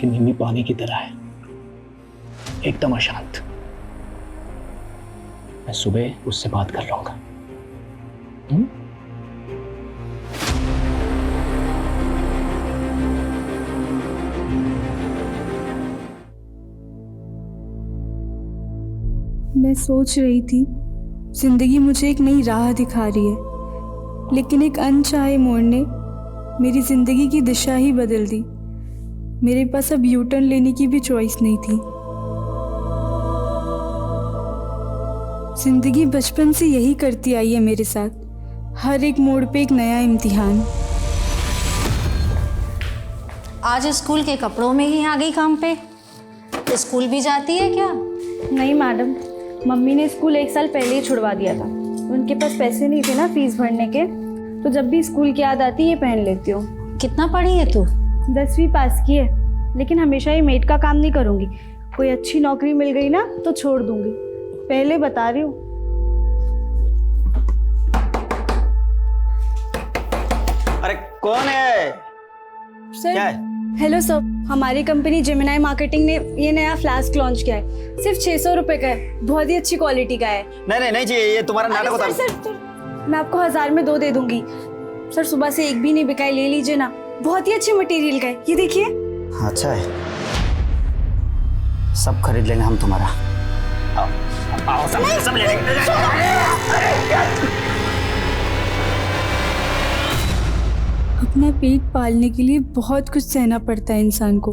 कि निम्मी पानी की तरह है, एकदम अशांत। मैं सुबह उससे बात कर लूंगा। मैं सोच रही थी जिंदगी मुझे एक नई राह दिखा रही है, लेकिन एक अनचाहे मोड़ ने मेरी जिंदगी की दिशा ही बदल दी। मेरे पास अब यू टर्न लेने की भी चॉइस नहीं थी। जिंदगी बचपन से यही करती आई है मेरे साथ, हर एक मोड़ पे एक नया इम्तिहान। आज स्कूल के कपड़ों में ही आ गई काम पे। स्कूल भी जाती है क्या? नहीं मैडम, मम्मी ने स्कूल 1 साल पहले ही छुड़वा दिया था। उनके पास पैसे नहीं थे ना फीस भरने के, तो जब भी स्कूल की याद आती है ये पहन लेती हूँ। कितना पढ़ी है तू? 10वीं पास की है, लेकिन हमेशा ही मेड का काम नहीं करूँगी। कोई अच्छी नौकरी मिल गई ना तो छोड़ दूँगी, पहले बता रही हूँ। अरे कौन है? सर, क्या है? हेलो सर, हमारी कंपनी जेमिनाई मार्केटिंग ने ये नया फ्लास्क लॉन्च किया है। सिर्फ 600 रुपये का है, बहुत ही अच्छी क्वालिटी का है। नहीं चाहिए, ये तुम्हारा नाटक होता है। सर, मैं आपको 1000 में 2 दे दूंगी। सर, सुबह से एक भी नहीं बिका है, ले लीजिए ना, बहुत ही अच्छे मटेरियल का है। ये देखिए। अच्छा है, सब खरीद लेंगे हम तुम्हारा। आओ सब ले लेंगे। अपना पेट पालने के लिए बहुत कुछ सहना पड़ता है इंसान को।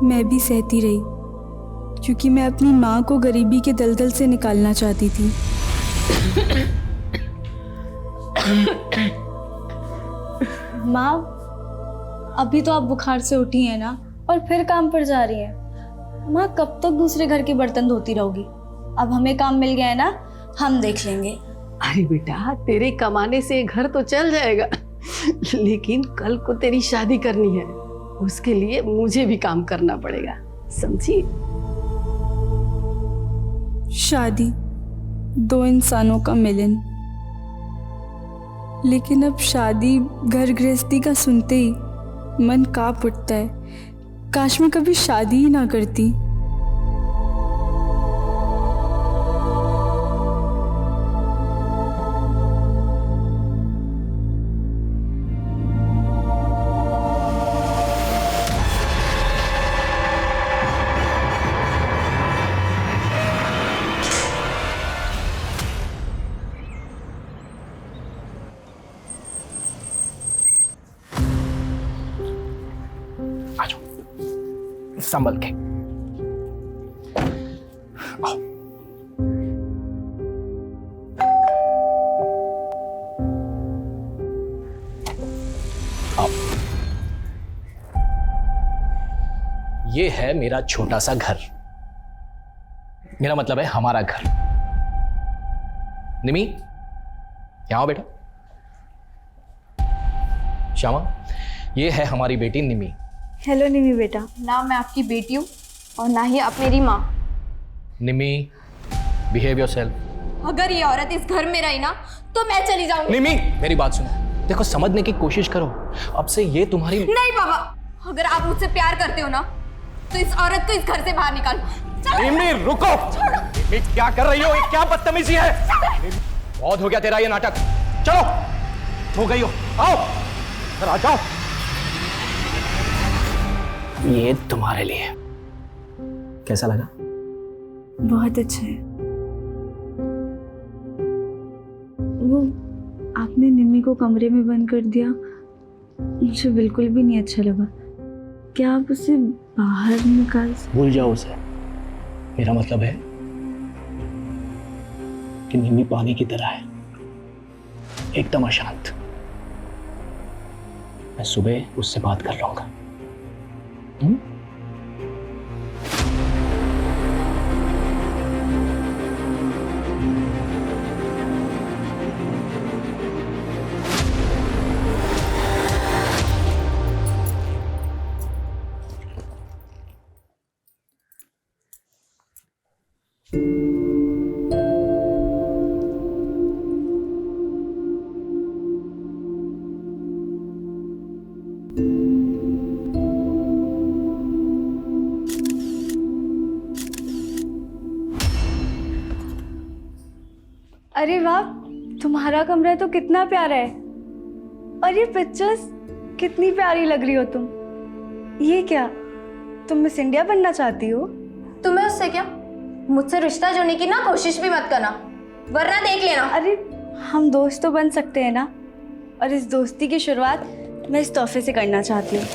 मैं भी सहती रही, क्योंकि मैं अपनी माँ को गरीबी के दलदल से निकालना चाहती थी। माँ, अभी तो आप बुखार से उठी हैं ना, और फिर काम पर जा रही हैं। माँ, कब तक दूसरे घर के बर्तन धोती रहोगी? अब हमें काम मिल गया है ना, हम देख लेंगे। अरे बेटा, तेरे कमाने से घर तो चल जाएगा, लेकिन कल को तेरी शादी करनी है, उसके लिए मुझे भी काम करना पड़ेगा, समझी? शादी 2 इंसानों का मिलन, लेकिन अब शादी घर गृहस्थी का सुनते ही मन कांप उठता है। काश मैं कभी शादी ही ना करती। आ जाओ, संभल के आओ। आओ। ये है मेरा छोटा सा घर, मेरा मतलब है हमारा घर। निमी, यहाँ आओ बेटा। श्यामा, ये है हमारी बेटी निमी। हेलो निमी बेटा। ना मैं आपकी बेटी हूँ और ना ही आप मेरी माँ। निमी, बिहेव योरसेल्फ। अगर ये औरत इस घर में रही ना तो मैं चली जाऊंगी। निमी, मेरी बात सुनो, देखो समझने की कोशिश करो। अब से ये तुम्हारी नहीं पापा, अगर आप मुझसे प्यार करते हो ना तो इस औरत को इस घर से बाहर निकालो। निमी रुको। निमी, क्या कर रही हो? ये क्या बदतमीजी है? बहुत हो गया तेरा ये नाटक। चलो, हो गई हो, आओ इधर आ जाओ। ये तुम्हारे लिए। कैसा लगा? बहुत अच्छा है। वो आपने निम्मी को कमरे में बंद कर दिया, मुझे बिल्कुल भी नहीं अच्छा लगा। क्या आप उसे बाहर निकाल? भूल जाओ उसे। मेरा मतलब है कि निम्मी पानी की तरह है, एकदम अशांत। मैं सुबह उससे बात कर लूंगा। अरे वाह, तुम्हारा कमरा तो कितना प्यारा है। और ये पिक्चर्स कितनी प्यारी लग रही हो तुम। ये क्या, तुम मिस इंडिया बनना चाहती हो? तुम्हें उससे क्या? मुझसे रिश्ता जोड़ने की ना कोशिश भी मत करना, वरना देख लेना। अरे हम दोस्त तो बन सकते हैं ना, और इस दोस्ती की शुरुआत मैं इस तोहफे से करना चाहती हूँ।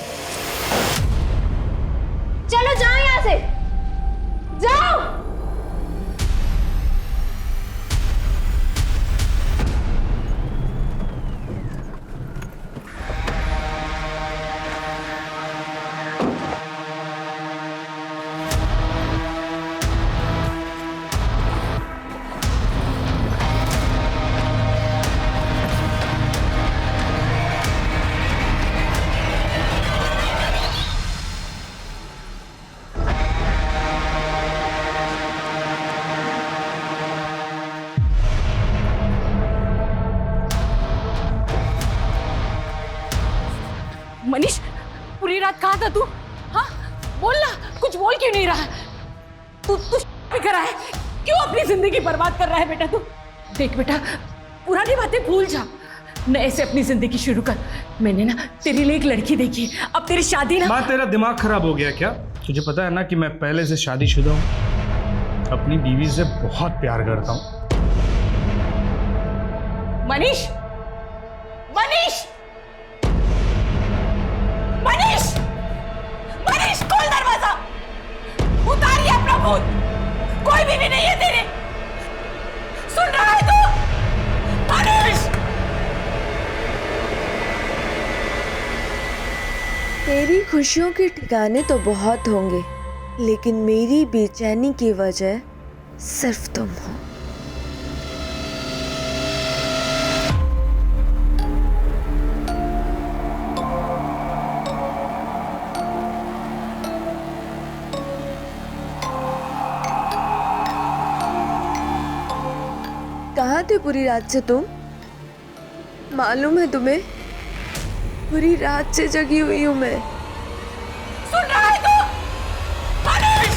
चलो जाओ यहाँ से, जाओ। मनीष, पूरी रात कहाँ था तू? हाँ बोल ना, कुछ बोल क्यों नहीं रहा? तू भी करा है, क्यों अपनी जिंदगी बर्बाद कर रहा है बेटा तू? देख बेटा, पुरानी बातें भूल जा, नए से अपनी जिंदगी शुरू कर। मैंने ना तेरे लिए एक लड़की देखी, अब तेरी शादी ना। माँ, तेरा दिमाग खराब हो गया क्या? तुझे पता है ना कि मैं पहले से शादीशुदा हूँ, अपनी बीवी से बहुत प्यार करता हूँ। मनीष, मनीष, मनीष, मनीष, खोल दरवाजा, उतार ये अपना भूत, कोई भी नहीं है तेरे। सुन रहा है तू? मनीष! तेरी खुशियों के ठिकाने तो बहुत होंगे, लेकिन मेरी बेचैनी की वजह सिर्फ तुम हो। कहाँ थे पूरी रात से तुम? मालूम है तुम्हें, पूरी रात से जगी हुई हूँ मैं। सुन रहा है तू? मनीष!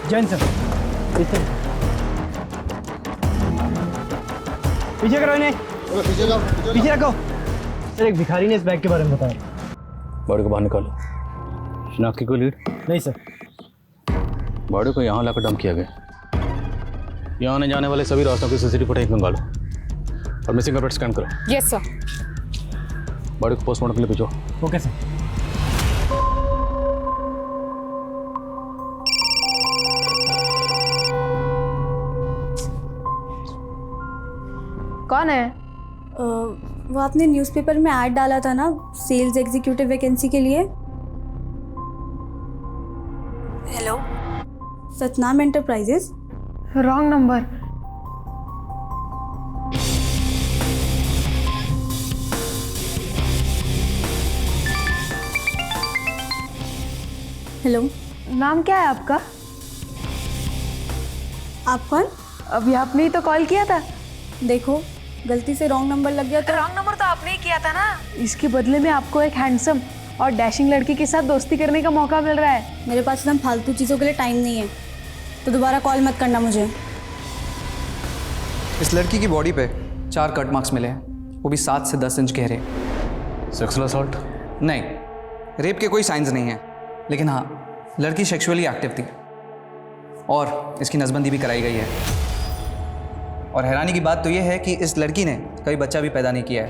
जैन सर, पीछे करो इन्हें, पीछे रखो। सर, एक भिखारी ने इस बैग के बारे में बताया। बॉडी को बाहर निकालो। शिनाख्त की कोई लीड? नहीं सर। बॉडी को यहाँ लाकर डंप किया गया। यहाँ आने जाने वाले सभी रास्तों की सीसीटीवी फुटेज मंगा लो और मिसिंग का स्कैन करो। Yes sir. बॉडी को पोस्टमार्टम के लिए भेजो। Okay sir. कौन है? वो आपने न्यूज़पेपर में ऐड डाला था ना, सेल्स एग्जीक्यूटिव वैकेंसी के लिए। Hello, Satnam enterprises. Wrong number. Hello, नाम क्या है आपका? आप कौन? अभी आपने ही तो कॉल किया था। देखो, गलती से रॉन्ग नंबर लग गया तो। रॉन्ग नंबर तो आपने ही किया था ना। इसके बदले में आपको एक हैंडसम और डैशिंग लड़की के साथ दोस्ती करने का मौका मिल रहा है। मेरे पास एकदम फालतू चीज़ों के लिए टाइम नहीं है, तो दोबारा कॉल मत करना मुझे। इस लड़की की बॉडी पे 4 कट मार्क्स मिले हैं, वो भी 7 से 10 इंच गहरे। Sexual assault? नहीं, रेप के कोई साइंस नहीं है, लेकिन हाँ, लड़की सेक्सुअली एक्टिव थी और इसकी नसबंदी भी कराई गई है। और हैरानी की बात तो ये है कि इस लड़की ने कभी बच्चा भी पैदा नहीं किया है।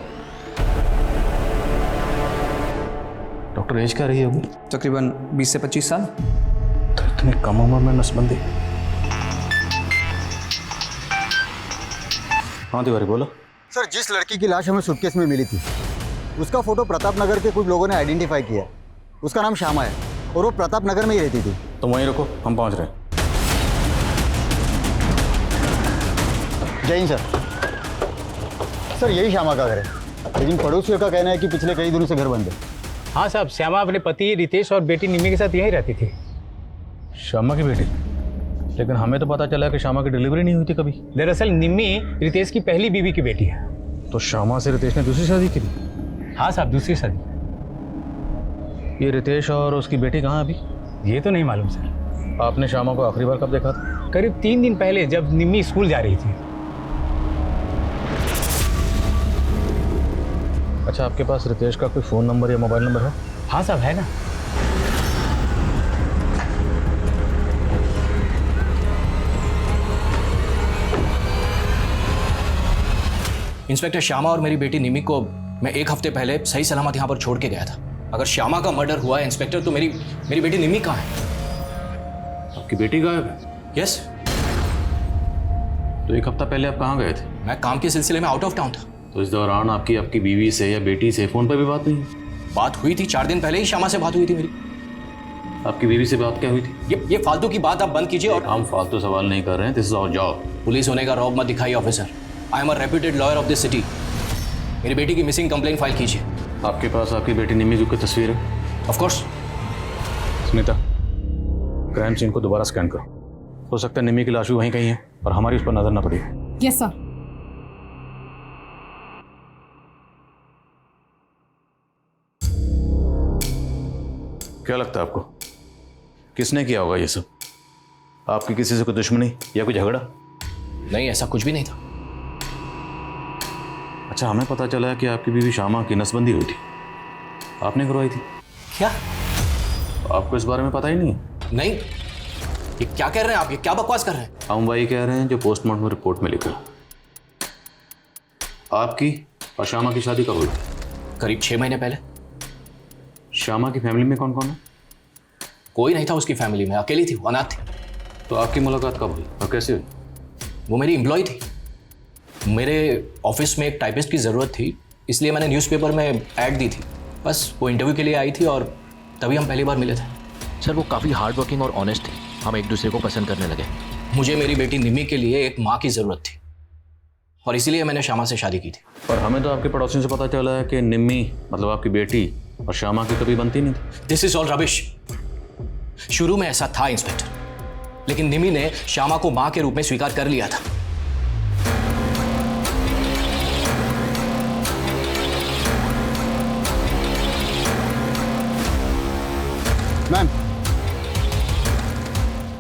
डॉक्टर एज क्या रही होगी? तकरीबन 20 से 25 साल। तो इतनी कम उम्र में नसबंदी? हाँ तिवारी बोलो। सर, जिस लड़की की लाश हमें सूटकेस में मिली थी, उसका फोटो प्रताप नगर के कुछ लोगों ने आइडेंटिफाई किया। उसका नाम श्यामा है और वो प्रताप नगर में ही रहती थी। तो वहीं रुको, हम पहुंच रहे हैं। जय हिंद सर। सर, यही श्यामा का घर है, लेकिन पड़ोसियों का कहना है कि पिछले कई दिनों से घर बंद है। हाँ साहब, श्यामा अपने पति रितेश और बेटी निमी के साथ यहीं रहती थी। श्यामा की बेटी? लेकिन हमें तो पता चला कि श्यामा की डिलीवरी नहीं हुई थी कभी। दरअसल निम्मी रितेश की पहली बीवी की बेटी है। तो श्यामा से रितेश ने दूसरी शादी की थी? हाँ साहब, दूसरी शादी। ये रितेश और उसकी बेटी कहाँ अभी? ये तो नहीं मालूम सर। आपने श्यामा को आखिरी बार कब देखा था? करीब 3 दिन पहले, जब निम्मी स्कूल जा रही थी। अच्छा, आपके पास रितेश का कोई फ़ोन नंबर या मोबाइल नंबर है? हाँ साहब, है ना। इंस्पेक्टर, श्यामा और मेरी बेटी निमी को मैं 1 हफ्ते पहले सही सलामत यहाँ पर छोड़ के गया था। अगर श्यामा का मर्डर हुआ है इंस्पेक्टर, तो मेरी बेटी निमी कहाँ है? आपकी बेटी गायब है? यस। तो 1 हफ्ता पहले आप कहाँ गए थे? मैं काम के सिलसिले में आउट ऑफ टाउन था। तो इस दौरान आपकी बीवी से या बेटी से फ़ोन पर भी बात नहीं? बात हुई थी, 4 दिन पहले ही श्यामा से बात हुई थी मेरी। आपकी बीवी से बात क्या हुई थी? ये फालतू की बात आप बंद कीजिए। और हम फालतू सवाल नहीं कर रहे हैं, this is our job. Police होने का रौब मत दिखाइए officer. I am a reputed lawyer of this city. मेरी बेटी की मिसिंग कंप्लेंट फाइल कीजिए। आपके पास आपकी बेटी निमी की तस्वीर है? Of course. Smita, crime scene को दोबारा स्कैन करो। हो सकता है निमी की लाश भी वहीं कहीं है और हमारी उस पर नजर ना पड़ी। Yes sir. क्या लगता है आपको, किसने किया होगा ये सब? आपकी किसी से कोई दुश्मनी या कोई झगड़ा? नहीं, ऐसा कुछ भी नहीं था। अच्छा, हमें पता चला है कि आपकी बीवी श्यामा की नसबंदी हुई थी, आपने करवाई थी। क्या? आपको इस बारे में पता ही नहीं है? नहीं। ये क्या कह रहे हैं आप? ये क्या बकवास कर रहे हैं? हम वही कह रहे हैं जो पोस्टमार्टम रिपोर्ट में लिखा है। आपकी और श्यामा की शादी कब हुई? करीब 6 महीने पहले। श्यामा की फैमिली में कौन कौन है? कोई नहीं था उसकी फैमिली में, अकेली थी, अनाथ थी। तो आपकी मुलाकात कब हुई और कैसे हुई? वो मेरी एम्प्लॉय थी। मेरे ऑफिस में एक टाइपिस्ट की ज़रूरत थी, इसलिए मैंने न्यूज़पेपर में ऐड दी थी। बस वो इंटरव्यू के लिए आई थी और तभी हम पहली बार मिले थे। सर, वो काफ़ी हार्ड वर्किंग और ऑनेस्ट थी, हम एक दूसरे को पसंद करने लगे। मुझे मेरी बेटी निमी के लिए एक माँ की ज़रूरत थी और इसीलिए मैंने श्यामा से शादी की थी। पर हमें तो आपके पड़ोसियों से पता चला है कि निम्मी मतलब आपकी बेटी और श्यामा की कभी बनती नहीं थी। This is all rubbish. शुरू में ऐसा था इंस्पेक्टर, लेकिन निमी ने श्यामा को मां के रूप में स्वीकार कर लिया था। मैम,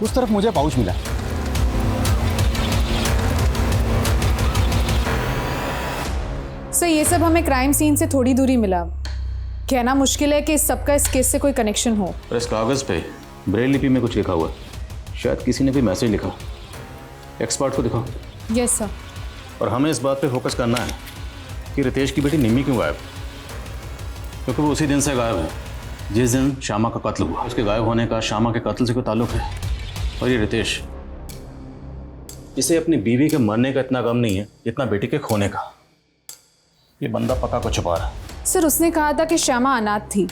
उस तरफ मुझे पाउच मिला। सर, ये सब हमें क्राइम सीन से थोड़ी दूरी मिला। कहना मुश्किल है कि इस सबका इस केस से कोई कनेक्शन हो। और इस कागज़ पे ब्रेल लिपि में कुछ लिखा हुआ है, शायद किसी ने भी मैसेज लिखा। एक्सपर्ट को दिखाओ। Yes sir. और हमें इस बात पे फोकस करना है कि रितेश की बेटी निम्मी क्यों गायब, क्योंकि वो उसी दिन से गायब है जिस दिन श्यामा का कत्ल हुआ। उसके गायब होने का श्यामा के कत्ल से कोई ताल्लुक है। और ये रितेश, इसे अपनी बीवी के मरने का इतना गम नहीं है जितना बेटी के खोने का। ये बंदा पक्का को छुपा रहा है। सर, उसने कहा था कि श्यामा अनाथ थी।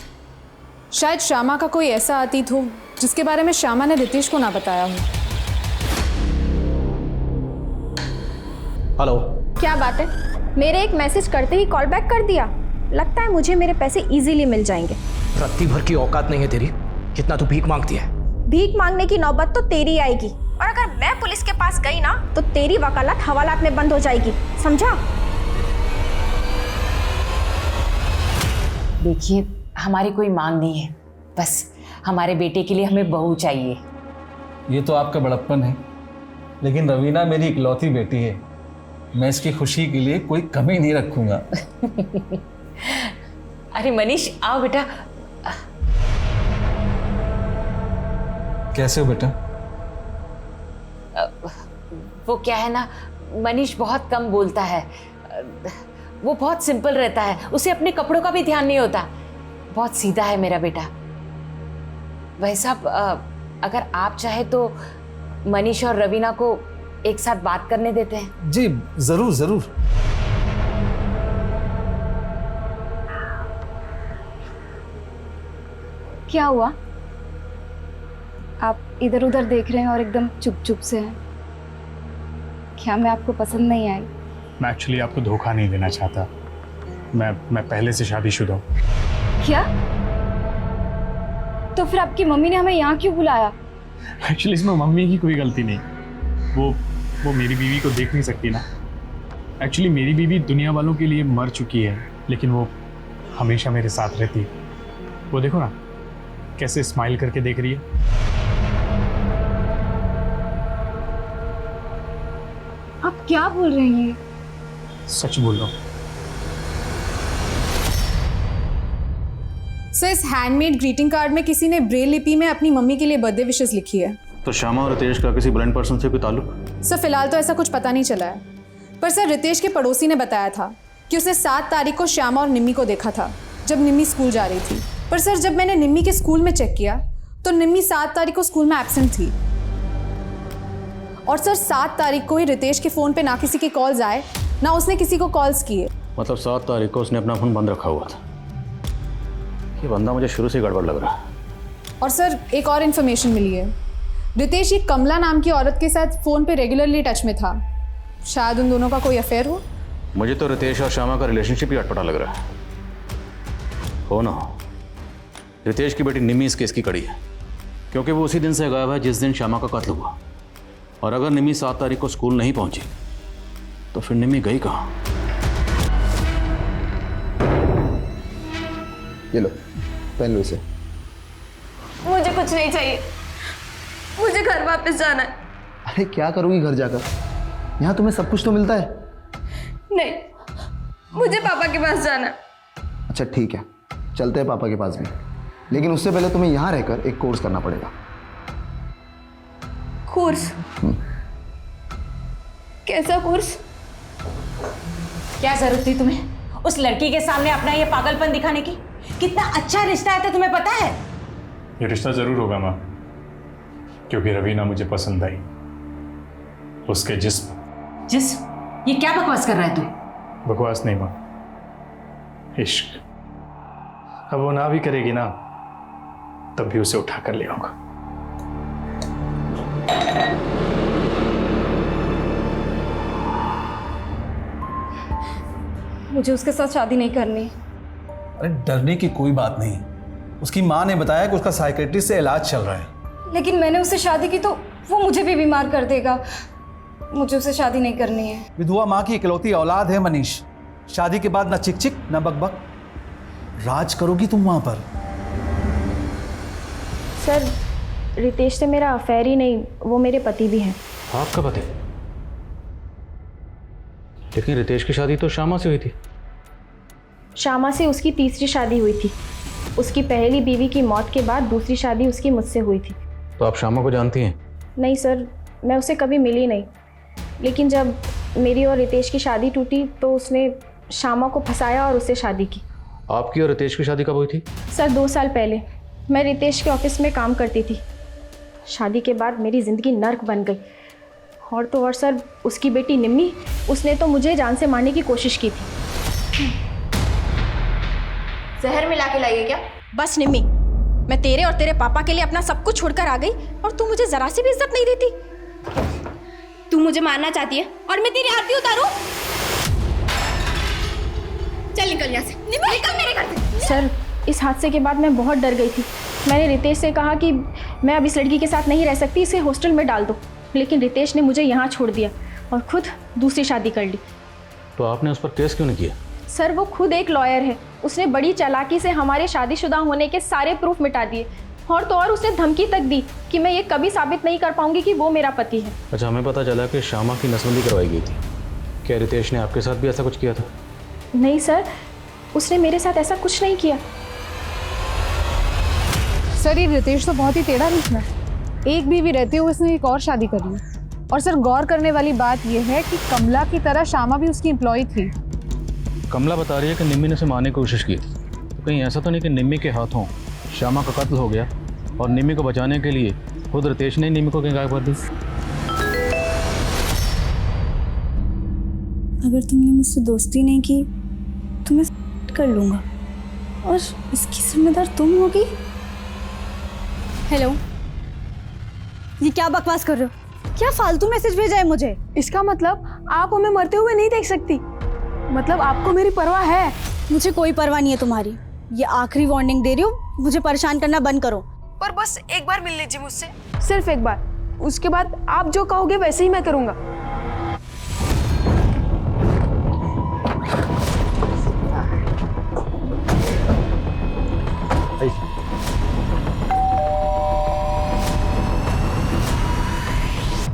शायद श्यामा का कोई ऐसा अतीत हो जिसके बारे में श्यामा ने रितेश को ना बताया हो। हेलो। क्या बात है, मेरे एक मैसेज करते ही कॉल बैक कर दिया। लगता है मुझे मेरे पैसे इजीली मिल जाएंगे। रत्ती भर की औकात नहीं है तेरी, कितना तू भीख मांगती है। भीख मांगने की नौबत तो तेरी आएगी, और अगर मैं पुलिस के पास गई ना तो तेरी वकालत हवालात में बंद हो जाएगी, समझा? देखिए, हमारी कोई मांग नहीं है, बस हमारे बेटे के लिए हमें बहू चाहिए। ये तो आपका बड़प्पन है, लेकिन रवीना मेरी इकलौती बेटी है। मैं इसकी खुशी के लिए कोई कमी नहीं रखूंगा। अरे मनीष, आओ बेटा। कैसे हो बेटा? वो क्या है ना, मनीष बहुत कम बोलता है। वो बहुत सिंपल रहता है, उसे अपने कपड़ों का भी ध्यान नहीं होता। बहुत सीधा है मेरा बेटा। वैसा अगर आप चाहे तो मनीष और रवीना को एक साथ बात करने देते हैं। जी जरूर जरूर। क्या हुआ? आप इधर उधर देख रहे हैं और एकदम चुप चुप से हैं। क्या मैं आपको पसंद नहीं आई? मैं एक्चुअली आपको धोखा नहीं देना चाहता। मैं पहले से शादीशुदा हूँ। क्या? तो फिर आपकी मम्मी ने हमें यहाँ क्यों बुलाया? एक्चुअली इसमें मम्मी की कोई गलती नहीं। वो मेरी बीवी को देख नहीं सकती ना। एक्चुअली मेरी बीवी दुनिया वालों के लिए मर चुकी है, लेकिन वो हमेशा मेरे साथ रहती है। वो देखो ना कैसे स्माइल करके देख रही है। आप क्या बोल रहे हैं? सच बोल रहा हूँ। सर इस हैंडमेड ग्रीटिंग कार्ड में किसी ने ब्रेल लिपि में अपनी मम्मी के लिए बर्थडे विशेस लिखी है। तो श्यामा और रितेश का किसी ब्लाइंड पर्सन से कोई ताल्लुक? सर फिलहाल तो ऐसा कुछ पता नहीं चला है, पर सर रितेश के पड़ोसी ने बताया था कि उसने 7 तारीख को श्यामा और निम्मी को देखा था जब निम्मी स्कूल जा रही थी। पर सर जब मैंने निम्मी के स्कूल में चेक किया तो निम्मी 7 तारीख को स्कूल में एब्सेंट थी। और सर 7 तारीख को ही रितेश के फ़ोन पे ना किसी के कॉल्स आए, ना उसने किसी को कॉल्स किए। मतलब 7 तारीख को उसने अपना फ़ोन बंद रखा हुआ था। ये बंदा मुझे शुरू से गड़बड़ लग रहा है। और सर एक और इन्फॉर्मेशन मिली है, रितेश ये कमला नाम की औरत के साथ फ़ोन पे रेगुलरली टच में था। शायद उन दोनों का कोई अफेयर हो। मुझे तो रितेश और श्यामा का रिलेशनशिप ही अटपटा लग रहा है। हो ना हो, रितेश की बेटी निम्मी इस केस की कड़ी है, क्योंकि वो उसी दिन से गायब है जिस दिन श्यामा का कत्ल हुआ। और अगर निम्मी 7 तारीख को स्कूल नहीं पहुंची तो फिर निम्मी गई कहाँ? ये लो, पहन लो इसे। मुझे कुछ नहीं चाहिए, मुझे घर वापस जाना है। अरे क्या करोगी घर जाकर? यहाँ तुम्हें सब कुछ तो मिलता है। नहीं, मुझे पापा के पास जाना है। अच्छा ठीक है, चलते हैं पापा के पास भी, लेकिन उससे पहले तुम्हें यहाँ रहकर एक कोर्स करना पड़ेगा। कोर्स? कैसा कोर्स? क्या जरूरत थी तुम्हें उस लड़की के सामने अपना ये पागलपन दिखाने की? कितना अच्छा रिश्ता है तो तुम्हें पता है? ये रिश्ता जरूर होगा माँ, क्योंकि रवीना मुझे पसंद आई। उसके जिस्म ये क्या बकवास कर रहा है तू? बकवास नहीं माँ, इश्क। अब वो ना भी करेगी ना, तब भी उसे उठा कर ले आऊंगा। मुझे उसके साथ शादी नहीं करनी। अरे डरने की कोई बात नहीं, उसकी माँ ने बताया कि उसका साइकेट्रिस्ट से इलाज चल रहा है। लेकिन मैंने उससे शादी की तो वो मुझे भी बीमार कर देगा। मुझे उससे शादी नहीं करनी है। विधवा माँ की इकलौती औलाद है मनीष। शादी के बाद ना चिक चिक ना बक बक, राज करोगी तुम वहां पर। सर रितेश से मेरा अफेयर ही नहीं, वो मेरे पति भी हैं। आपका पति? लेकिन रितेश की शादी तो श्यामा से हुई थी। श्यामा से उसकी तीसरी शादी हुई थी। उसकी पहली बीवी की मौत के बाद दूसरी शादी उसकी मुझसे हुई थी। तो आप श्यामा को जानती हैं? नहीं सर, मैं उसे कभी मिली नहीं। लेकिन जब मेरी और रितेश की शादी टूटी तो उसने श्यामा को फंसाया और उससे शादी की। आपकी और रितेश की शादी कब हुई थी? सर 2 साल पहले। मैं रितेश के ऑफिस में काम करती थी। शादी के बाद मेरी ज़िंदगी नर्क बन गई। और तो और सर उसकी बेटी निम्मी, उसने तो मुझे जान से मारने की कोशिश की थी। जहर मिला के लाइए क्या? बस निम्मी, मैं तेरे और तेरे पापा के लिए अपना सब कुछ छोड़कर आ गई और तू मुझे जरा सी भी इज्जत नहीं देती। तू मुझे मारना चाहती है और मैं तेरी आरती उतारूं? चल निकल यहाँ से, निकल मेरे घर से। सर इस हादसे के बाद मैं बहुत डर गई थी। मैंने रितेश से कहा कि मैं अब इस लड़की के साथ नहीं रह सकती, इसे हॉस्टल में डाल दो। लेकिन रितेश ने मुझे यहाँ छोड़ दिया और खुद दूसरी शादी कर ली। तो आपने उस पर केस क्यों नहीं किया? सर वो खुद एक लॉयर है। उसने बड़ी चालाकी से हमारे शादीशुदा होने के सारे प्रूफ मिटा दिए। और तो और उसने धमकी तक दी कि मैं ये कभी साबित नहीं कर पाऊंगी कि वो मेरा पति है। अच्छा, हमें पता चला कि श्यामा की नसबंदी करवाई गई थी। क्या रितेश ने आपके साथ भी ऐसा कुछ किया था? नहीं सर, उसने मेरे साथ ऐसा कुछ नहीं किया। सर ये रितेश तो बहुत ही टेढ़ा निकला। एक बीवी रहते हुए उसने एक और शादी कर ली। और सर गौर करने वाली बात यह है कि कमला की तरह श्यामा भी उसकी एम्प्लॉय थी। कमला बता रही है कि निम्मी ने उसे मारने की कोशिश की थी। तो कहीं ऐसा तो नहीं कि निम्मी के हाथों श्यामा का कत्ल हो गया और निम्मी को बचाने के लिए खुद रितेश ने निम्मी को कहीं गायब कर दी? अगर तुमने मुझसे दोस्ती नहीं की तो मैं कर लूँगा और इसकी जिम्मेदार तुम होगी। हेलो, ये क्या बकवास कर रहे हो? क्या फालतू मैसेज भेजा है मुझे? इसका मतलब आप हमें मरते हुए नहीं देख सकती? मतलब आपको मेरी परवाह है? मुझे कोई परवाह नहीं है तुम्हारी। ये आखिरी वार्निंग दे रही हूँ, मुझे परेशान करना बंद करो। पर बस एक बार मिल लीजिए मुझसे, सिर्फ एक बार। उसके बाद आप जो कहोगे वैसे ही मैं करूँगा।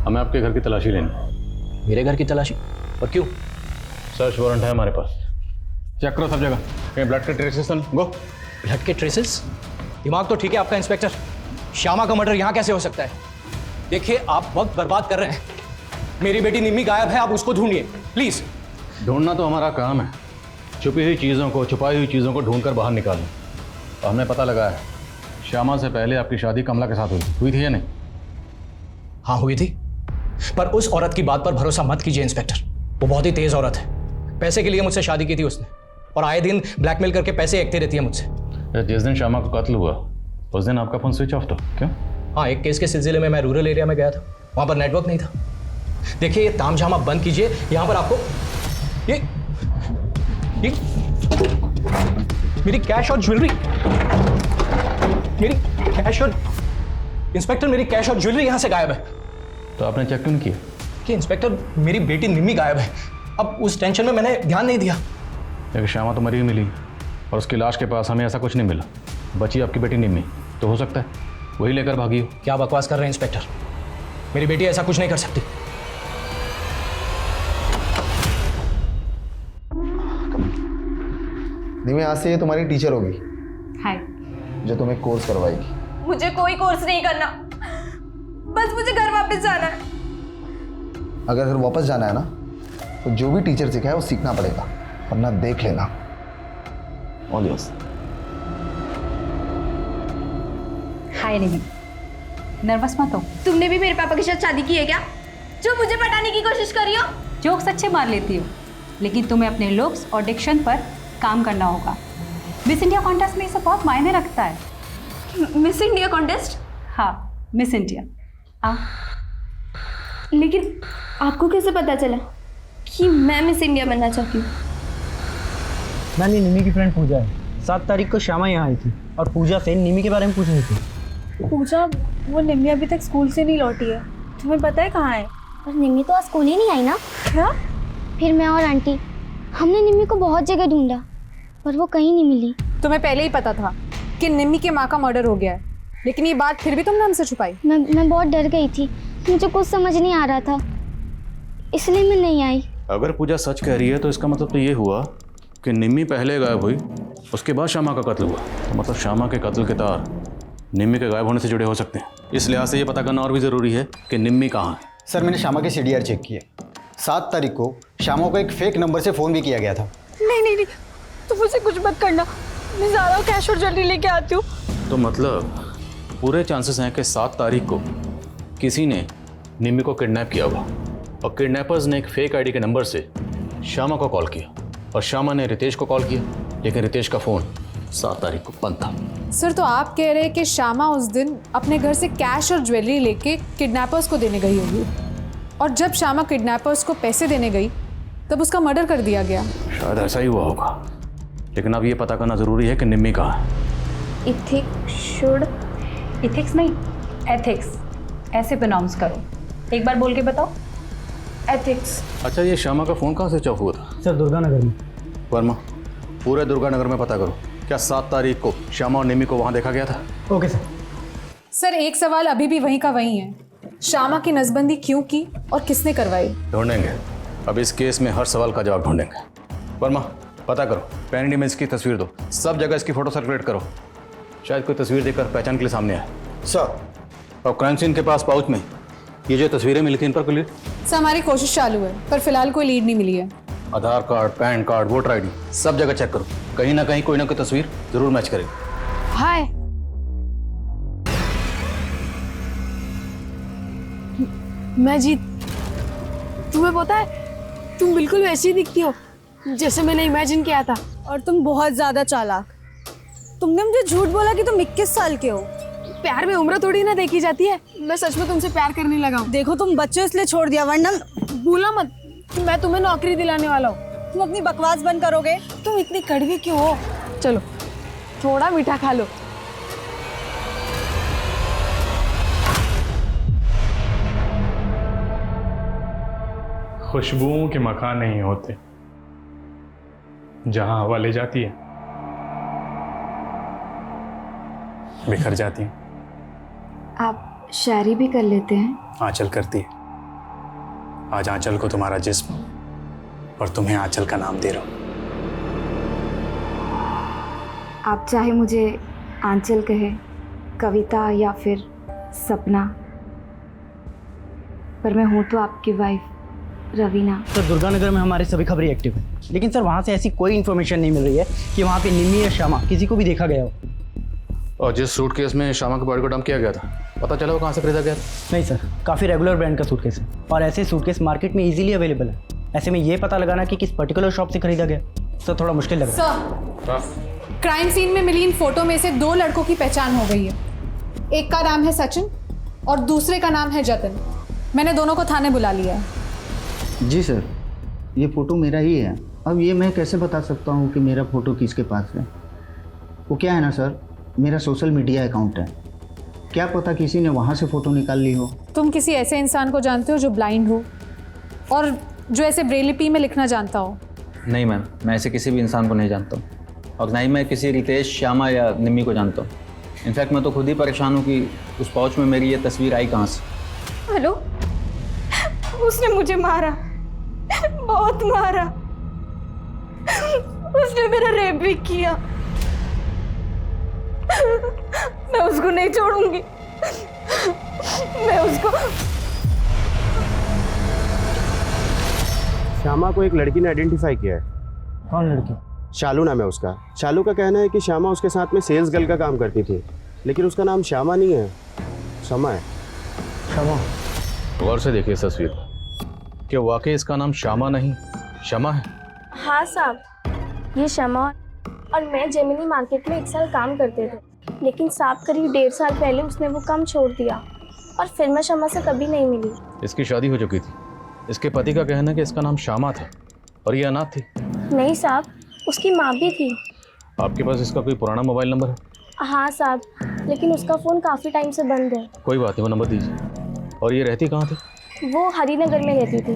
हमें आपके घर की तलाशी लेनी। मेरे घर की तलाशी? और क्यों? सर्च वारंट है हमारे पास, चेक करो सब जगह, कहीं ब्लड के ट्रेसेस तो गो। ब्लड के ट्रेसेस? दिमाग तो ठीक है आपका इंस्पेक्टर, श्यामा का मर्डर यहाँ कैसे हो सकता है? देखिए आप वक्त बर्बाद कर रहे हैं। मेरी बेटी निम्मी गायब है, आप उसको ढूंढिए प्लीज। ढूंढना तो हमारा काम है, छुपी हुई चीज़ों को, छुपाई हुई चीज़ों को ढूंढकर बाहर निकालना। और हमें पता लगा है श्यामा से पहले आपकी शादी कमला के साथ हुई थी या नहीं? हाँ हुई थी, पर उस औरत की बात पर भरोसा मत कीजिए इंस्पेक्टर, वो बहुत ही तेज औरत है। पैसे के लिए मुझसे शादी की थी उसने, और आए दिन ब्लैकमेल करके पैसे एकते रहती है मुझसे। जिस दिन श्यामा का कत्ल हुआ उस दिन आपका फोन स्विच ऑफ था, क्यों? हाँ, एक केस के सिलसिले में मैं रूरल एरिया में गया था, वहां पर नेटवर्क नहीं था। देखिए ये तामझाम आप बंद कीजिए, यहाँ पर आपको ये मेरी कैश और ज्वेलरी, मेरी कैश और इंस्पेक्टर मेरी कैश और ज्वेलरी यहाँ से गायब है। तो आपने चेक क्यों नहीं किया? कि इंस्पेक्टर मेरी बेटी निम्मी गायब है, अब उस टेंशन में मैंने ध्यान नहीं दिया। लेकिन श्यामा तो मरी ही मिली और उसकी लाश के पास हमें ऐसा कुछ नहीं मिला, बची आपकी बेटी निम्मी, तो हो सकता है वही लेकर भागी हो। क्या बकवास कर रहे हैं इंस्पेक्टर, मेरी बेटी ऐसा कुछ नहीं कर सकती। निम्मी आज से ये तुम्हारी टीचर होगी। हाय। जो तुम्हें कोर्स करवाएगी। मुझे कोई कोर्स नहीं करना, बस मुझे घर वापस जाना है। अगर घर वापस जाना है ना तो जो भी टीचर सिखाए वो सीखना पड़ेगा, वरना देख लेना। All yours. Hi Nimi, nervous मत हो। तुमने भी मेरे पापा के साथ शादी की है क्या, जो मुझे पटाने की कोशिश करी हो? जोक्स अच्छे मार लेती हो, लेकिन तुम्हें अपने लुक्स और डिक्शन पर काम करना होगा। मिस इंडिया कॉन्टेस्ट में ये सब बहुत मायने रखता है। Miss India contest? हाँ, मिस इंडिया। लेकिन आपको कैसे पता चला कि मैं मिस इंडिया बनना चाहती हूँ? मैंने निमी की फ्रेंड पूजा है, 7 तारीख को श्यामा यहाँ आई थी और पूजा से निमी के बारे में पूछ रही थी। पूजा, वो निमी अभी तक स्कूल से नहीं लौटी है, तुम्हें पता है कहाँ है? पर निमी तो आज स्कूल ही नहीं आई ना। क्या? फिर मैं और आंटी हमने निमी को बहुत जगह ढूंढा पर वो कहीं नहीं मिली। तुम्हें पहले ही पता था कि निम्मी की माँ का मर्डर हो गया है, लेकिन ये बात फिर भी तुमने हमसे छुपाई। मैं बहुत डर गई थी, मुझे कुछ समझ नहीं आ रहा था, इसलिए मैं नहीं आई। अगर पूजा सच कह रही है तो इसका मतलब तो ये हुआ कि निम्मी पहले गायब हुई, उसके बाद श्यामा का कत्ल हुआ। तो मतलब श्यामा के कत्ल के तार निम्मी के गायब होने से जुड़े हो सकते हैं। इस लिहाज से ये पता करना और भी ज़रूरी है कि निम्मी कहाँ है। सर मैंने श्यामा के CDR चेक किए, 7 तारीख को श्यामा को एक फेक नंबर से फ़ोन भी किया गया था। नहीं नहीं नहीं, तुम मुझे कुछ मत करना, मैं ज़्यादा कैश और ज्वेलरी लेके आती हूँ। तो मतलब पूरे चांसेस हैं कि 7 तारीख को किसी ने निम्मी को किडनैप किया होगा और किडनैपर्स ने एक फेक आईडी के नंबर से श्यामा को कॉल किया और श्यामा ने रितेश को कॉल किया, लेकिन रितेश का फ़ोन 7 तारीख को बंद था। सर, तो आप कह रहे हैं कि श्यामा उस दिन अपने घर से कैश और ज्वेलरी लेके किडनैपर्स को देने गई होगी, और जब श्यामा किडनैपर्स को पैसे देने गई तब उसका मर्डर कर दिया गया। शायद ऐसा ही हुआ होगा, लेकिन अब ये पता करना ज़रूरी है कि निम्मी कहाँ है। इथिक्स नहीं, एथिक्स, ऐसे प्रोनाउंस करो। एक बार बोल के बताओ। एथिक्स। अच्छा, ये श्यामा का फ़ोन कहाँ से ऑफ हुआ था? सर, दुर्गानगर में। वर्मा, पूरे दुर्गानगर में पता करो, क्या 7 तारीख को श्यामा और निम्मी को वहाँ देखा गया था? Okay sir. सर, एक सवाल अभी भी वहीं का वहीं है, श्यामा की नसबंदी क्यों की और किसने करवाई? ढूंढेंगे, अब इस केस में हर सवाल का जवाब ढूंढेंगे। वर्मा, पता करो, पैन इमेज की तस्वीर दो, सब जगह इसकी फ़ोटो सर्कुलेट करो, शायद कोई तस्वीर देखकर पहचान के लिए सामने आए। सर, और क्राइम सीन के पास पाउच में ये जो तस्वीरें मिली थी, इन पर कोई लीड? सर, हमारी कोशिश चालू है, पर फिलहाल कोई लीड नहीं मिली है। Aadhaar card, PAN card, voter ID, सब जगह चेक करो, कहीं ना कहीं कोई ना कोई तस्वीर जरूर मैच करेगी। हाय, मैं जीत। तुम्हें पता है तुम बिल्कुल वैसी दिखती हो जैसे मैंने इमेजिन किया था। और तुम बहुत ज़्यादा चालाक। तुमने मुझे झूठ बोला कि तुम 21 साल के हो। प्यार में उम्र थोड़ी ना देखी जाती है, मैं सच में तुमसे प्यार करने लगा हूँ। देखो तुम बच्चे इसलिए छोड़ दिया, वरना भूला मत, मैं तुम्हें नौकरी दिलाने वाला हूँ। तुम अपनी बकवास बंद करोगे? तुम इतनी कड़वी क्यों हो? चलो थोड़ा मीठा खा लो। खुशबुओं के मकान नहीं होते, जहां हवा ले जाती है बिखर जाती है। आप शायरी भी कर लेते हैं? आंचल करती है। आज आंचल को तुम्हारा जिस्म और तुम्हें आंचल का नाम दे रहा हूं। आप चाहे मुझे आंचल कहे, कविता या फिर सपना, पर मैं हूँ तो आपकी वाइफ रवीना। सर दुर्गानगर में हमारे सभी खबरें एक्टिव हैं, लेकिन सर वहाँ से ऐसी कोई इन्फॉर्मेशन नहीं मिल रही है कि वहाँ पे निम्मी या श्यामा किसी को भी देखा गया हो। और जिस सूटकेस में श्यामा के बॉडी को डंप किया गया था, पता चला वो कहाँ से खरीदा गया था? नहीं सर, काफ़ी रेगुलर ब्रांड का सूटकेस है और ऐसे सूटकेस मार्केट में इजीली अवेलेबल है। ऐसे में ये पता लगाना कि किस पर्टिकुलर शॉप से खरीदा गया सर थोड़ा मुश्किल लग रहा है। सर, क्राइम सीन में मिली इन फोटो में से 2 लड़कों की पहचान हो गई है। एक का नाम है सचिन और दूसरे का नाम है जतिन। मैंने दोनों को थाने बुला लिया है। जी सर, ये फ़ोटो मेरा ही है। अब ये मैं कैसे बता सकता हूँ कि मेरा फ़ोटो किसके पास है? वो क्या है ना सर, मेरा सोशल मीडिया अकाउंट है, क्या पता किसी ने वहाँ से फ़ोटो निकाल ली हो। तुम किसी ऐसे इंसान को जानते हो जो ब्लाइंड हो और जो ऐसे ब्रेलिपी में लिखना जानता हो? नहीं मैम, मैं ऐसे किसी भी इंसान को नहीं जानता हूँ और ना ही मैं किसी रितेश, श्यामा या निम्मी को जानता हूँ। इनफैक्ट मैं तो खुद ही परेशान हूँ कि उस पाउच में मेरी ये तस्वीर आई कहाँ से। हेलो, उसने मुझे मारा, बहुत मारा। उसने मेरा रेप भी किया। मैं उसको नहीं छोड़ूंगी। मैं उसको। श्यामा को एक लड़की ने आइडेंटिफाई किया है। कौन लड़की? शालू नाम है उसका। शालू का कहना है कि श्यामा उसके साथ में सेल्स गर्ल का काम करती थी, लेकिन उसका नाम श्यामा नहीं है, शमा है। शमा? गौर से देखिए इस तस्वीर, क्या वाकई इसका नाम श्यामा नहीं शमा है? हाँ साहब, ये शमा और मैं जेमिनी मार्केट में 1 साल काम करते थे, लेकिन साहब करीब 1.5 साल पहले उसने वो काम छोड़ दिया और फिर मैं शमा से कभी नहीं मिली। इसकी शादी हो चुकी थी। इसके पति का कहना है कि इसका नाम श्यामा था और ये अनाथ थी। नहीं साहब, उसकी माँ भी थी। आपके पास इसका कोई पुराना मोबाइल नंबर है? हाँ साहब, लेकिन उसका फ़ोन काफ़ी टाइम से बंद है। कोई बात नहीं, वो नंबर दीजिए। और ये रहती कहाँ थी? वो हरिनगर में रहती थी।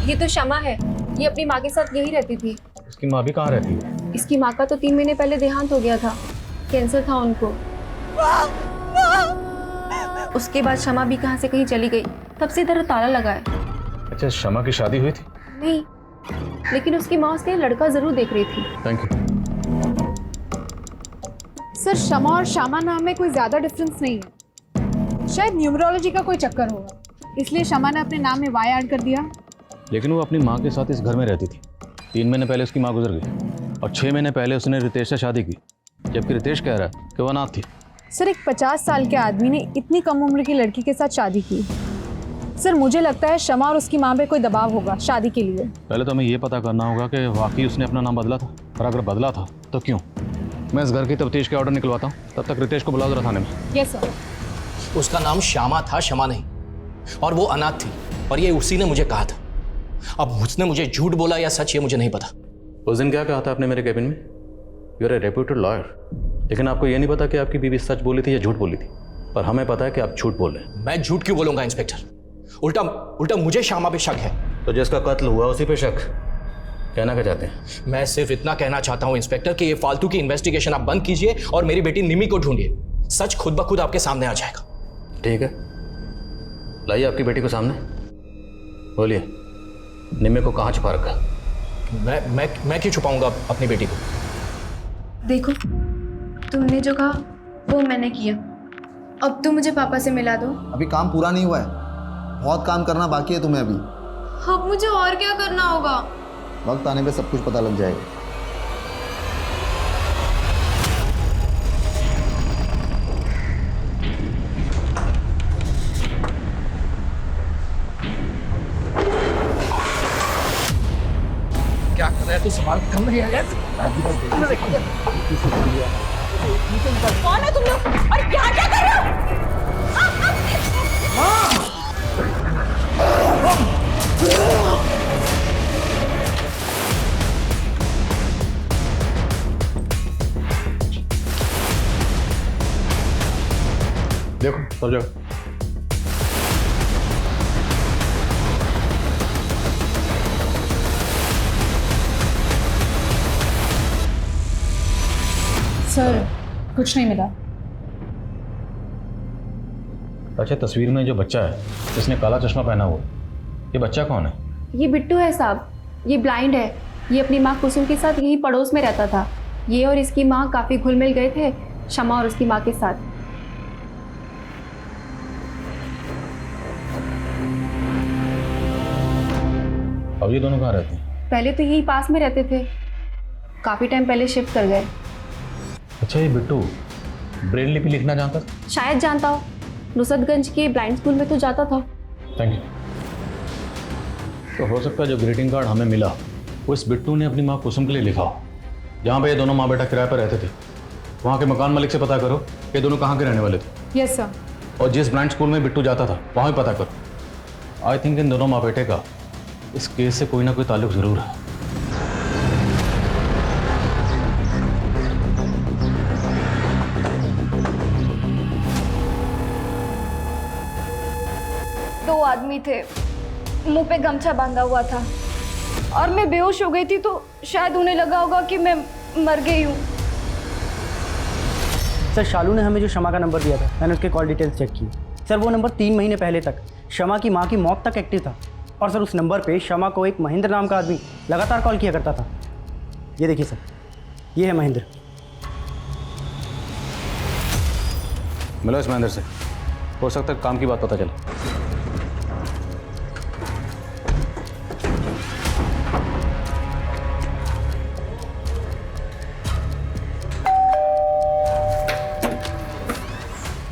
ये तो शमा है, ये अपनी माँ के साथ यही रहती थी। इसकी माँ भी कहाँ रहती है? इसकी माँ का तो 3 महीने पहले देहांत हो गया था, कैंसर था उनको। उसके बाद शमा भी कहाँ से कहीं चली गई, तब से इधर ताला लगा है। अच्छा, शमा की शादी हुई थी? नहीं, लेकिन उसकी माँ उसके लिए लड़का जरूर देख रही थी। Thank you. सर, शमा और श्यामा नाम में कोई ज़्यादा डिफरेंस नहीं है। शायद न्यूमरोलॉजी का कोई चक्कर होगा, इसलिए शमा ने अपने नाम में वाई ऐड कर दिया। लेकिन वो अपनी माँ के साथ इस घर में रहती थी। 3 महीने पहले उसकी माँ गुजर गई और 6 महीने पहले उसने रितेश से शादी की, जबकि रितेश कह रहा है कि वो अनाथ थी। सर, एक 50 साल के आदमी ने इतनी कम उम्र की लड़की के साथ शादी की। सर, मुझे लगता है शमा और उसकी माँ पे कोई दबाव होगा शादी के लिए। पहले तो हमें ये पता करना होगा कि वाकई उसने अपना नाम बदला था, और अगर बदला था तो क्यों। मैं इस घर की तफ्तीश के ऑर्डर निकलवाता हूँ, तब तक रितेश को बुला जरा थाने में। Yes sir. उसका नाम श्यामा था, शमा नहीं, और वो अनाथ थी, और ये उसी ने मुझे कहा था। अब उसने मुझे झूठ बोला या सच, ये मुझे नहीं पता। उस दिन क्या कहा था आपने मेरे कैबिन में? You are a reputed lawyer, लेकिन आपको ये नहीं पता कि आपकी बीवी सच बोली थी या झूठ बोली थी। पर हमें पता है कि आप झूठ बोल रहे हैं। मैं झूठ क्यों बोलूंगा इंस्पेक्टर? उल्टा मुझे श्यामा पे शक है। तो जिसका कत्ल हुआ उसी पे शक? कहना क्या चाहते हैं? मैं सिर्फ इतना कहना चाहता हूं इंस्पेक्टर कि ये फालतू की इन्वेस्टिगेशन आप बंद कीजिए और मेरी बेटी निमी को ढूंढिए। सच खुद ब खुद आपके सामने आ जाएगा। ठीक है, लाइए आपकी बेटी को सामने, बोलिए निम्मी को कहाँ छुपा रखा? मैं क्यों छुपाऊंगा अपनी बेटी को? देखो, तुमने जो कहा वो मैंने किया। अब तुम मुझे पापा से मिला दो। अभी काम पूरा नहीं हुआ है, बहुत काम करना बाकी है तुम्हें अभी। अब मुझे और क्या करना होगा? वक्त आने पे सब कुछ पता लग जाएगा। क्या कर रहा है तू? सवाल कम नहीं आया। कौन है तुम लोग और क्या क्या कर रहे हो? देखो सब जगह। सर कुछ नहीं मिला। अच्छा, तस्वीर में जो बच्चा है जिसने काला चश्मा पहना हुआ, ये बच्चा कौन है? ये बिट्टू है साहब, ये ब्लाइंड है। ये अपनी माँ कुसुम के साथ यही पड़ोस में रहता था। ये और इसकी माँ काफ़ी घुल मिल गए थे शमा और उसकी माँ के साथ। अब ये दोनों कहाँ रहते हैं? पहले तो यही पास में रहते थे, काफ़ी टाइम पहले शिफ्ट कर गए। अच्छा, ये बिट्टू ब्रेल लिपि लिखना जानता था? शायद जानता हो, नुसरतगंज के ब्लाइंड स्कूल में तो जाता था। Thank you. तो हो सकता है जो ग्रीटिंग कार्ड हमें मिला वो इस बिट्टू ने अपनी माँ कुसुम के लिए लिखा हो। जहाँ पे ये दोनों माँ बेटा किराए पर रहते थे, वहाँ के मकान मालिक से पता करो ये दोनों कहाँ के रहने वाले थे। Yes sir. और जिस ब्लाइंड स्कूल में बिट्टू जाता था वहाँ भी पता करो। आई थिंक इन दोनों माँ बेटे का इस केस से कोई ना कोई ताल्लुक जरूर है। दो आदमी थे, मुंह पे गमछा बांधा हुआ था और मैं बेहोश हो गई थी, तो शायद उन्हें लगा होगा कि मैं मर गई हूँ। सर शालू ने हमें जो शमा का नंबर दिया था, मैंने उसके कॉल डिटेल्स चेक की। सर वो नंबर 3 महीने पहले तक शमा की माँ की मौत तक एक्टिव था। और सर उस नंबर पे शमा को एक महेंद्र नाम का आदमी लगातार कॉल किया करता था। ये देखिए सर, ये है महेंद्र। मिलो इस महेंद्र से, हो सकता है काम की बात पता चले।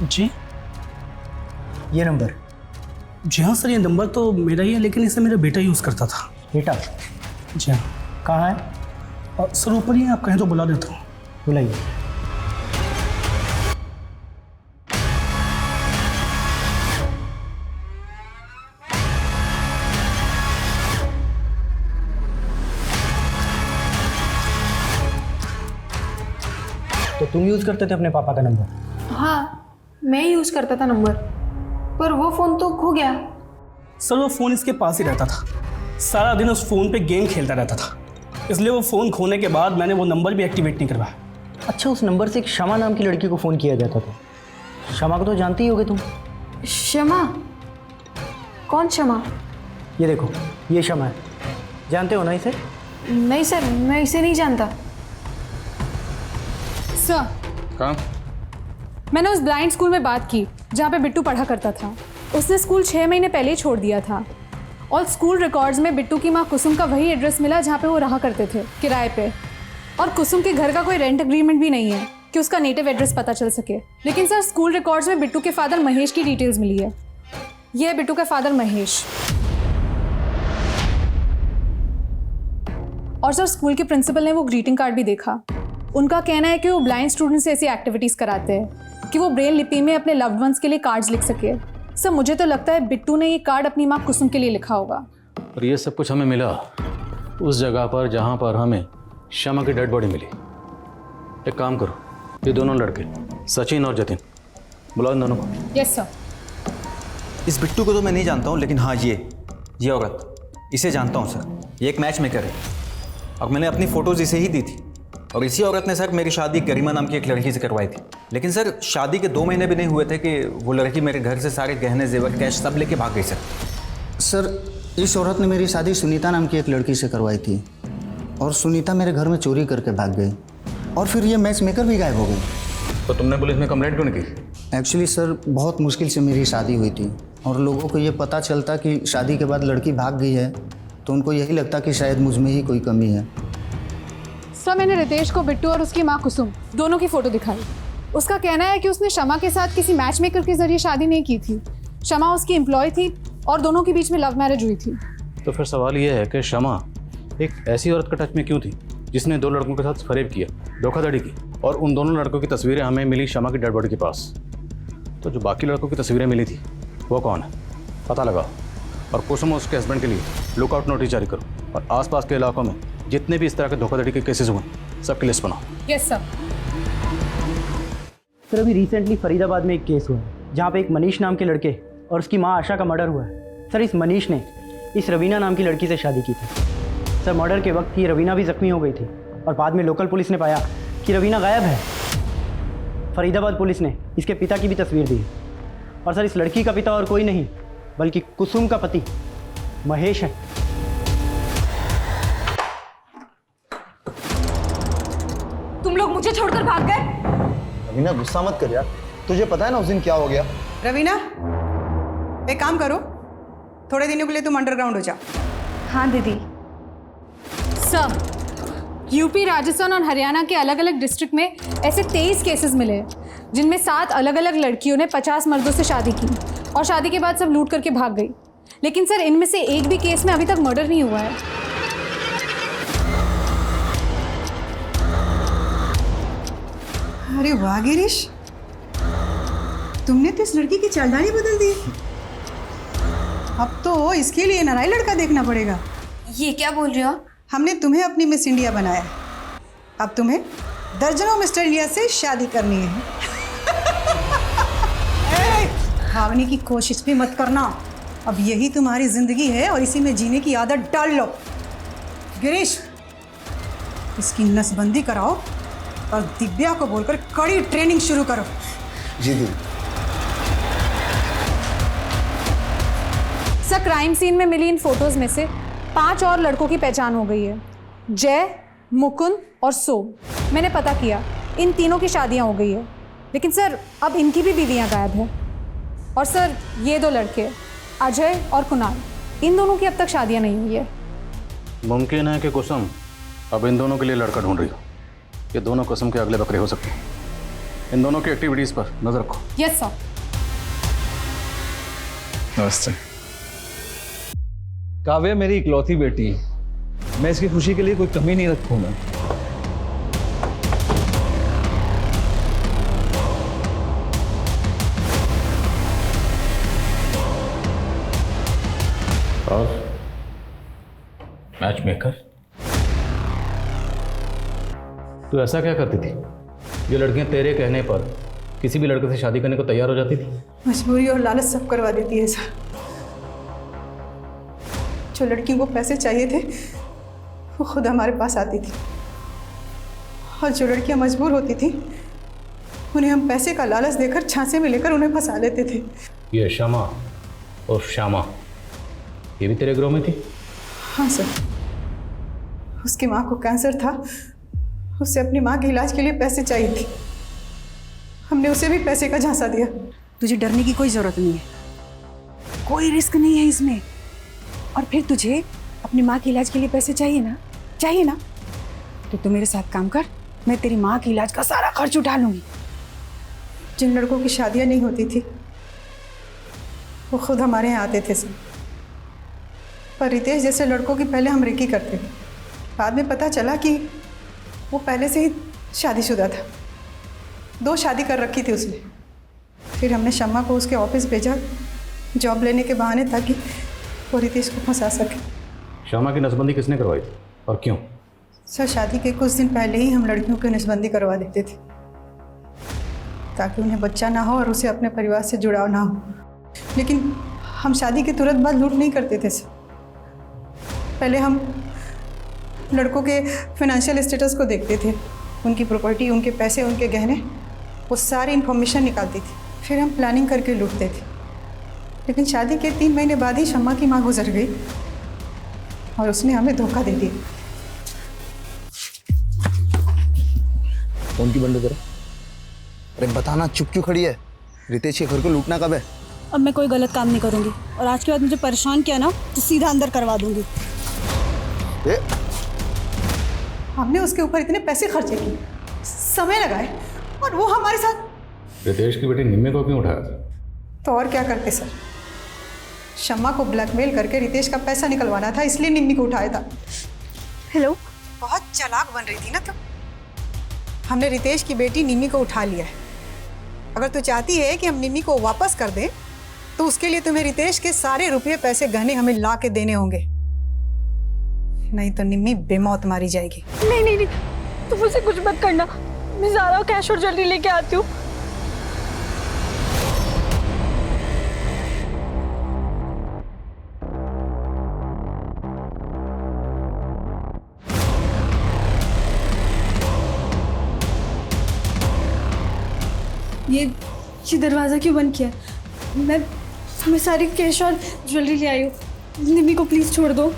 जी ये नंबर? जी हाँ सर, ये नंबर तो मेरा ही है, लेकिन इसे मेरा बेटा यूज़ करता था। बेटा? जी हाँ। कहाँ है? सर ऊपर ही है, आप कहें तो बुला देता हूँ। बुलाइए। तो तुम यूज़ करते थे अपने पापा का नंबर? हाँ, मैं यूज़ करता था नंबर, पर वो फ़ोन तो खो गया। सर वो फ़ोन इसके पास ही रहता था, सारा दिन उस फ़ोन पे गेम खेलता रहता था, इसलिए वो फ़ोन खोने के बाद मैंने वो नंबर भी एक्टिवेट नहीं करवाया। अच्छा, उस नंबर से एक शमा नाम की लड़की को फ़ोन किया जाता था। शमा को तो जानती ही होगे तुम। शमा? कौन शमा? ये देखो, ये शमा है, जानते हो ना इसे? नहीं सर, मैं इसे नहीं जानता। सर कहाँ? मैंने उस ब्लाइंड स्कूल में बात की जहाँ पे बिट्टू पढ़ा करता था। उसने स्कूल 6 महीने पहले ही छोड़ दिया था और स्कूल रिकॉर्ड्स में बिट्टू की माँ कुसुम का वही एड्रेस मिला जहाँ पे वो रहा करते थे, किराए पे। और कुसुम के घर का कोई रेंट एग्रीमेंट भी नहीं है कि उसका नेटिव एड्रेस पता चल सके। लेकिन सर स्कूल रिकॉर्ड्स में बिट्टू के फादर महेश की डिटेल्स मिली है। ये है बिट्टू का फादर महेश। और सर स्कूल के प्रिंसिपल ने वो ग्रीटिंग कार्ड भी देखा। उनका कहना है कि वो ब्लाइंड स्टूडेंट्स से ऐसी एक्टिविटीज़ कराते हैं कि वो ब्रेल लिपि में अपने लव्ड वंस के लिए कार्ड्स लिख सके। सर मुझे तो लगता है बिट्टू ने ये कार्ड अपनी माँ कुसुम के लिए लिखा होगा। और ये सब कुछ हमें मिला उस जगह पर जहाँ पर हमें शमा की डेड बॉडी मिली। एक काम करो, ये दोनों लड़के सचिन और जतिन, बुलाओ इन दोनों को। Yes sir. इस बिट्टू को तो मैं नहीं जानता हूँ, लेकिन हाँ ये औरत, इसे जानता हूँ सर। ये एक मैच मेकर है और मैंने अपनी फ़ोटोज़ इसे ही दी थी। और इसी औरत ने सर मेरी शादी गरिमा नाम की एक लड़की से करवाई थी। लेकिन सर शादी के 2 महीने भी नहीं हुए थे कि वो लड़की मेरे घर से सारे गहने जेवर कैश सब लेके भाग गई सर। सर इस औरत ने मेरी शादी सुनीता नाम की एक लड़की से करवाई थी और सुनीता मेरे घर में चोरी करके भाग गई और फिर ये मैच मेकर भी गायब हो गई। तो तुमने पुलिस में कंप्लेंट क्यों नहीं की? एक्चुअली सर बहुत मुश्किल से मेरी शादी हुई थी और लोगों को ये पता चलता कि शादी के बाद लड़की भाग गई है तो उनको यही लगता कि शायद मुझ में ही कोई कमी है। सर मैंने रितेश को बिट्टू और उसकी माँ कुसुम दोनों की फ़ोटो दिखाई। उसका कहना है कि उसने शमा के साथ किसी मैच मेकर के जरिए शादी नहीं की थी। शमा उसकी एम्प्लॉय थी और दोनों के बीच में लव मैरिज हुई थी। तो फिर सवाल ये है कि शमा एक ऐसी औरत के टच में क्यों थी जिसने 2 लड़कों के साथ फरेब किया, धोखाधड़ी की, और उन दोनों लड़कों की तस्वीरें हमें मिली शमा की डेड बॉडी के पास। तो जो बाकी लड़कों की तस्वीरें मिली थी वो कौन है, पता लगाओ। और कुसुम और उसके हस्बैंड के लिए लुकआउट नोटिस जारी करो और आसपास के इलाकों में जितने भी इस तरह के धोखाधड़ी के केसेस हुए सबकी लिस्ट बनाओ। Yes sir. सर अभी रिसेंटली फरीदाबाद में एक केस हुआ जहाँ पे एक मनीष नाम के लड़के और उसकी माँ आशा का मर्डर हुआ है। सर इस मनीष ने इस रवीना नाम की लड़की से शादी की थी। सर मर्डर के वक्त ये रवीना भी जख्मी हो गई थी और बाद में लोकल पुलिस ने पाया कि रवीना गायब है। फरीदाबाद पुलिस ने इसके पिता की भी तस्वीर दी और सर इस लड़की का पिता और कोई नहीं बल्कि कुसुम का पति महेश है। तुम लोग मुझे छोड़कर भाग गए। रवीना गुस्सा मत कर यार, तुझे पता है ना उस दिन क्या हो गया। रवीना एक काम करो, थोड़े दिनों के लिए तुम अंडरग्राउंड हो जाओ। हाँ दीदी। सर यूपी, राजस्थान और हरियाणा के अलग अलग डिस्ट्रिक्ट में ऐसे 23 केसेस मिले हैं जिनमें 7 अलग अलग लड़कियों ने 50 मर्दों से शादी की और शादी के बाद सब लूट करके भाग गई। लेकिन सर इनमें से एक भी केस में अभी तक मर्डर नहीं हुआ है। अरे वाह गिरीश, तुमने तो इस लड़की की चालदानी बदल दी। अब तो इसके लिए नया लड़का देखना पड़ेगा। ये क्या बोल रहे हो? हमने तुम्हें अपनी मिस इंडिया बनाया, अब तुम्हें दर्जनों मिस्टर इंडिया से शादी करनी है। भागने की कोशिश भी मत करना, अब यही तुम्हारी जिंदगी है और इसी में जीने की आदत डाल लो। गिरीश इसकी नसबंदी कराओ और दिव्या को बोलकर कड़ी ट्रेनिंग शुरू करो। जी दीदी। सर क्राइम सीन में मिली इन फोटोज में से 5 और लड़कों की पहचान हो गई है, जय, मुकुंद और सोम। मैंने पता किया इन तीनों की शादियां हो गई है, लेकिन सर अब इनकी भी बीवियां गायब हैं। और सर ये 2 लड़के अजय और कुणाल, इन दोनों की अब तक शादियां नहीं हुई है। मुमकिन है कि कुसुम अब इन दोनों के लिए लड़का ढूंढ रही हो। ये दोनों कुसुम के अगले बकरे हो सकते हैं। इन दोनों की एक्टिविटीज पर नजर रखो। Yes sir. नमस्ते। काव्या मेरी इकलौती बेटी है, मैं इसकी खुशी के लिए कोई कमी नहीं रखूंगा। और मैच मेकर, तू ऐसा क्या करती थी? ये लड़कियां तेरे कहने पर किसी भी लड़के से शादी करने को तैयार हो जाती थी। मजबूरी और लालच सब करवा देती है सर। जो लड़कियों को पैसे चाहिए थे वो खुद हमारे पास आती थी, और जो लड़कियां मजबूर होती थी उन्हें हम पैसे का लालच देकर झांसे में लेकर उन्हें फंसा लेते थे। ये शमा और श्यामा, ये भी तेरे ग्रोह में थी? हाँ सर, उसकी माँ को कैंसर था, उसे अपनी माँ के इलाज के लिए पैसे चाहिए थे। हमने उसे भी पैसे का झांसा दिया। तुझे डरने की कोई ज़रूरत नहीं है, कोई रिस्क नहीं है इसमें। और फिर तुझे अपनी माँ के इलाज के लिए पैसे चाहिए ना, तो तू मेरे साथ काम कर, मैं तेरी माँ के इलाज का सारा खर्च उठा लूँगी। जिन लड़कों की शादियाँ नहीं होती थी वो खुद हमारे यहाँ आते थे सर। पर रितेश जैसे लड़कों की पहले हम रेकी करते थे, बाद में पता चला कि वो पहले से ही शादीशुदा था, 2 शादी कर रखी थी उसने। फिर हमने शम्मा को उसके ऑफिस भेजा जॉब लेने के बहाने, ताकि वो रितेश को फंसा सके। श्यामा की नसबंदी किसने करवाई और क्यों? सर शादी के कुछ दिन पहले ही हम लड़कियों की नसबंदी करवा देते थे, ताकि उन्हें बच्चा ना हो और उसे अपने परिवार से जुड़ाव ना हो। लेकिन हम शादी के तुरंत बाद लूट नहीं करते थे सर। पहले हम लड़कों के फाइनेंशियल स्टेटस को देखते थे, उनकी प्रॉपर्टी, उनके पैसे, उनके गहने, वो सारी इन्फॉर्मेशन निकालती थी। फिर हम प्लानिंग करके लूटते थे। लेकिन शादी के 3 महीने बाद ही शम्मा की माँ गुजर गई और उसने हमें धोखा दे दिया। कौन की बंद करो? अरे बताना, चुप क्यों खड़ी है? रितेश के घर को लूटना कब है? अब मैं कोई गलत काम नहीं करूँगी, और आज के बाद मुझे परेशान किया ना तो सीधा अंदर करवा दूँगी। हमने उसके ऊपर इतने पैसे खर्चे किए, समय लगाए, और वो हमारे साथ। रितेश की बेटी निम्मी को क्यों उठाया था? तो और क्या करते सर, शम्मा को ब्लैकमेल करके रितेश का पैसा निकलवाना था, इसलिए निम्मी को उठाया था। हेलो, बहुत चालाक बन रही थी ना तुम। हमने रितेश की बेटी निम्मी को उठा लिया है। अगर तू चाहती है कि हम निम्मी को वापस कर दें, तो उसके लिए तुम्हें रितेश के सारे रुपये, पैसे, गहने हमें ला के देने होंगे, नहीं तो निम्मी बेमौत मारी जाएगी। नहीं नहीं नहीं, तुम मुझसे कुछ मत करना, मैं ज़ारा कैश और ज्वेलरी लेके आती हूँ। ये दरवाज़ा क्यों बंद किया? मैं सारी कैश और ज्वेलरी ले आई हूँ। निम्मी को प्लीज़ छोड़ दो।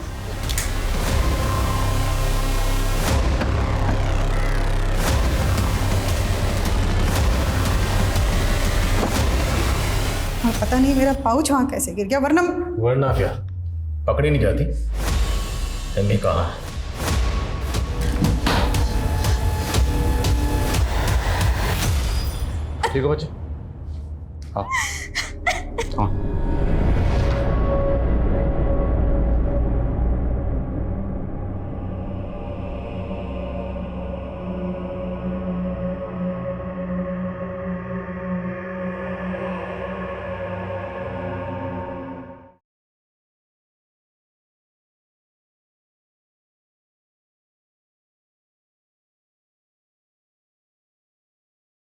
पता नहीं मेरा पाउच वहाँ कैसे गिर गया, वरना क्या पकड़ी नहीं जाती। निम्मी कहाँ है? ठीक है बच्चे, हाँ हाँ